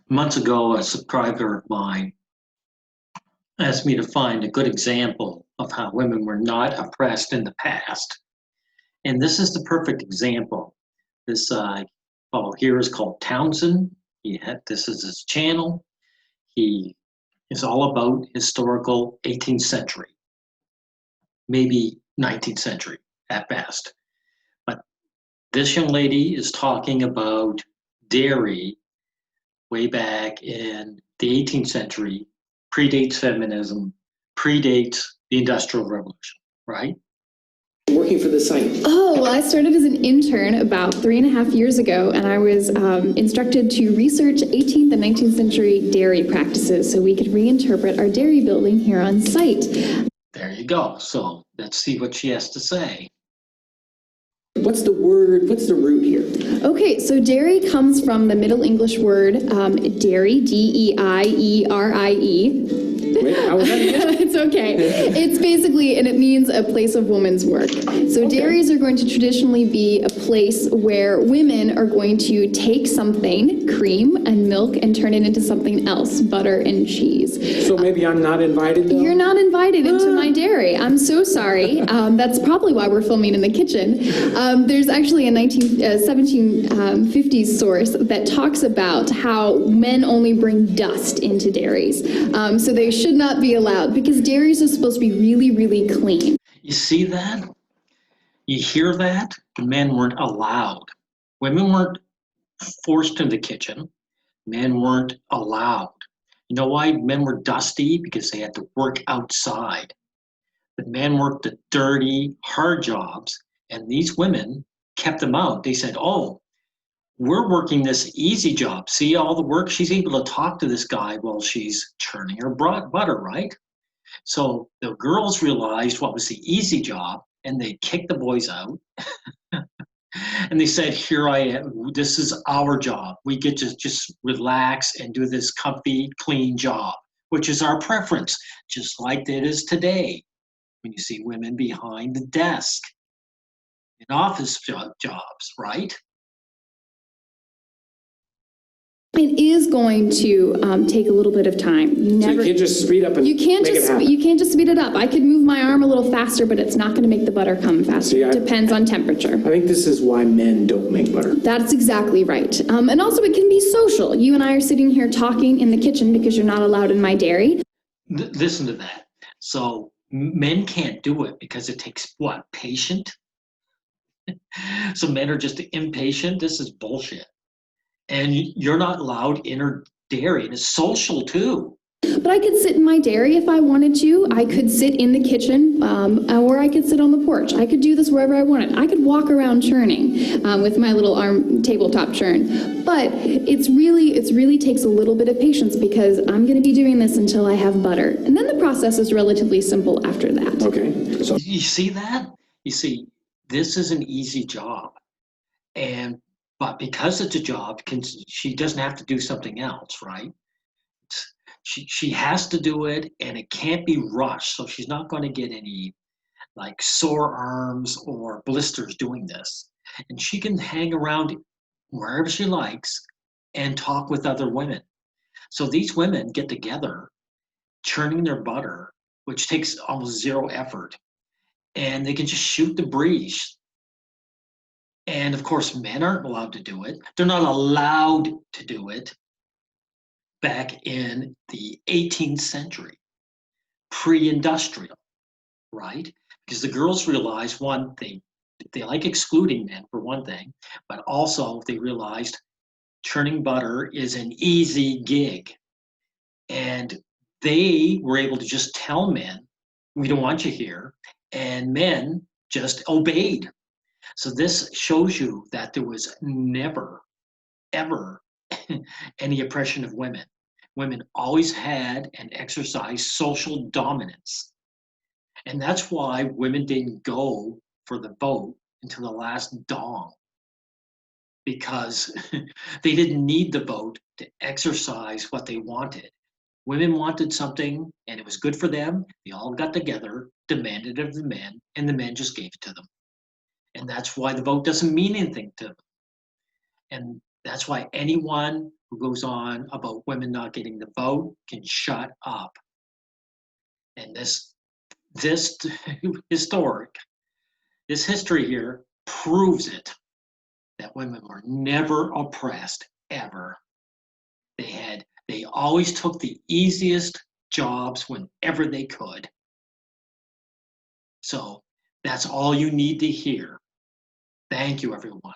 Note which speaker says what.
Speaker 1: Months ago, a subscriber of mine asked me to find a good example of how women were not oppressed in the past. And this is the perfect example. This fellow here is called Townsend. This is his channel. He is all about historical 18th century, maybe 19th century at best. But this young lady is talking about dairy way back in the 18th century, predates feminism, predates the Industrial Revolution, right?
Speaker 2: Working for the site?
Speaker 3: Oh, well, I started as an intern about 3.5 years ago, and I was instructed to research 18th and 19th century dairy practices so we could reinterpret our dairy building here on site.
Speaker 1: There you go. So let's see what she has to say.
Speaker 2: What's the root here?
Speaker 3: Okay, so dairy comes from the Middle English word dairy, D-E-I-E-R-I-E.
Speaker 2: Wait, how was that again?
Speaker 3: It's okay. It's basically, and it means a place of woman's work. So dairies are going to traditionally be a place where women are going to take something, cream and milk, and turn it into something else, butter and cheese.
Speaker 2: So maybe I'm not invited though?
Speaker 3: You're not invited into my dairy. I'm so sorry. That's probably why we're filming in the kitchen. There's actually a 1750s source that talks about how men only bring dust into dairies. So they should not be allowed because dairies are supposed to be really, really clean.
Speaker 1: You see that? You hear that? The men weren't allowed. Women weren't forced into the kitchen. Men weren't allowed. You know why men were dusty? Because they had to work outside. The men worked the dirty, hard jobs, and these women kept them out. They said, oh, we're working this easy job. See all the work? She's able to talk to this guy while she's churning her butter, right? So the girls realized what was the easy job, and they kicked the boys out. And they said, here I am. This is our job. We get to just relax and do this comfy, clean job, which is our preference, just like it is today when you see women behind the desk in office jobs, right?
Speaker 3: It is going to take a little bit of time.
Speaker 2: So you can't just speed up and
Speaker 3: you can't
Speaker 2: make
Speaker 3: just
Speaker 2: it happen.
Speaker 3: you can't just speed it up. I could move my arm a little faster, but it's not going to make the butter come faster.
Speaker 2: See,
Speaker 3: It depends on temperature.
Speaker 2: I think this is why men don't make butter.
Speaker 3: That's exactly right. And also it can be social. You and I are sitting here talking in the kitchen because you're not allowed in my dairy.
Speaker 1: Listen to that. So men can't do it because it takes what? Patient? So men are just impatient. This is bullshit. And you're not allowed in her dairy, and it's social too.
Speaker 3: But I could sit in my dairy if I wanted to. I could sit in the kitchen, or I could sit on the porch. I could do this wherever I wanted. I could walk around churning with my little arm tabletop churn. But it's really takes a little bit of patience because I'm going to be doing this until I have butter, and then the process is relatively simple after that.
Speaker 2: Okay. So
Speaker 1: You see that? You see, this is an easy job, but because it's a job, she doesn't have to do something else, right? She has to do it, and it can't be rushed. So she's not going to get any like sore arms or blisters doing this. And she can hang around wherever she likes and talk with other women. So these women get together, churning their butter, which takes almost zero effort, and they can just shoot the breeze. And of course, men aren't allowed to do it. They're not allowed to do it back in the 18th century, pre-industrial, right? Because the girls realized one thing, they like excluding men for one thing, but also they realized churning butter is an easy gig. And they were able to just tell men, we don't want you here, and men just obeyed. So this shows you that there was never, ever any oppression of women. Women always had and exercised social dominance. And that's why women didn't go for the vote until the last dong, because they didn't need the vote to exercise what they wanted. Women wanted something and it was good for them. They all got together, demanded of the men, and the men just gave it to them. And that's why the vote doesn't mean anything to them. And That's why anyone who goes on about women not getting the vote can shut up. And this historic, this history here proves it, that women were never oppressed, ever. They always took the easiest jobs whenever they could. So that's all you need to hear. Thank you, everyone.